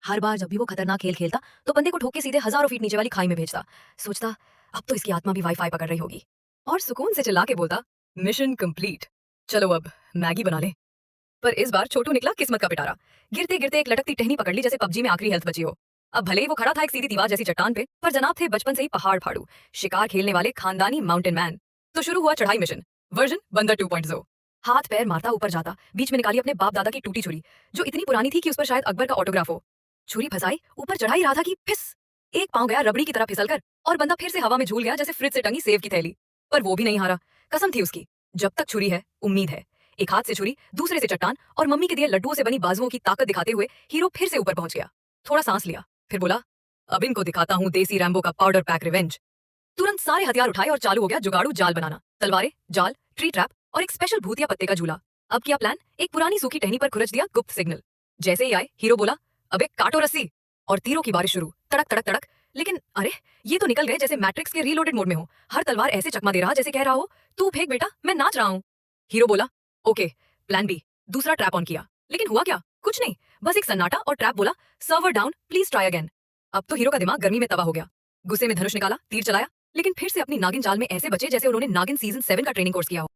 हर बार जब भी वो खतरनाक खेल खेलता तो बंदे को ठोक के सीधे हजारों फीट नीचे वाली खाई में भेजता। सोचता अब तो इसकी आत्मा भी वाईफाई पकड़ रही होगी और सुकून से चिल्ला के बोलता, मिशन कंप्लीट, चलो अब मैगी बना ले। पर इस बार छोटू निकला किस्मत का पिटारा। गिरते गिरते एक लटकती टहनी पकड़ ली जैसे पबजी में आखिरी हेल्थ बची हो। अब भले ही वो खड़ा था एक सीधी दीवार जैसी चट्टान पे, पर जनाब थे बचपन से ही पहाड़ फाड़ू, शिकार खेलने वाले खानदानी माउंटेन मैन। तो शुरू हुआ चढ़ाई मिशन, वर्जन बंदर 2.0। हाथ पैर मारता ऊपर जाता, बीच में निकाली अपने बाप दादा की टूटी छुरी, जो इतनी पुरानी थी कि उस पर शायद अकबर का ऑटोग्राफ हो। छुरी फंसाई, ऊपर चढ़ा ही रहा था कि फिस, एक पांव गया रबड़ी की तरह फिसलकर और बंदा फिर से हवा में झूल गया जैसे फ्रिज से टंगी सेव की थैली। पर वो भी नहीं हारा। कसम थी उसकी, जब तक छुरी है उम्मीद है। एक हाथ से छुरी, दूसरे से चट्टान और मम्मी के दिए लड्डुओं से बनी बाजुओं की ताकत दिखाते हुए हीरो फिर से ऊपर पहुंच गया। थोड़ा सांस लिया, फिर बोला, अब इनको दिखाता हूँ देसी रैम्बो का पाउडर पैक रिवेंज। तुरंत सारे हथियार उठाए और चालू हो गया जुगाड़ू जाल बनाना, तलवारें, जाल, ट्री ट्रैप और एक स्पेशल भूतिया पत्ते का झूला। अब किया प्लान, एक पुरानी सूखी टहनी पर खुरच दिया गुप्त सिग्नल। जैसे ही आए हीरो बोला, अबे काटो रस्सी, और तीरों की बारिश शुरू, तड़क तड़क तड़क। लेकिन अरे, ये तो निकल गए जैसे मैट्रिक्स के रीलोडेड मोड में हो। हर तलवार ऐसे चकमा दे रहा जैसे कह रहा हो, तू फेंक बेटा, मैं नाच रहा हूँ। हीरो बोला, ओके। प्लान बी, दूसरा ट्रैप ऑन किया, लेकिन हुआ क्या, कुछ नहीं, बस एक सन्नाटा और ट्रैप बोला, server down, please try again. अब तो हीरो का दिमाग गर्मी में तबाह हो गया। गुस्से में धनुष निकाला, तीर चलाया, लेकिन फिर से अपनी नागिन चाल में ऐसे बचे जैसे उन्होंने नागिन सीजन 7 का ट्रेनिंग कोर्स किया हो।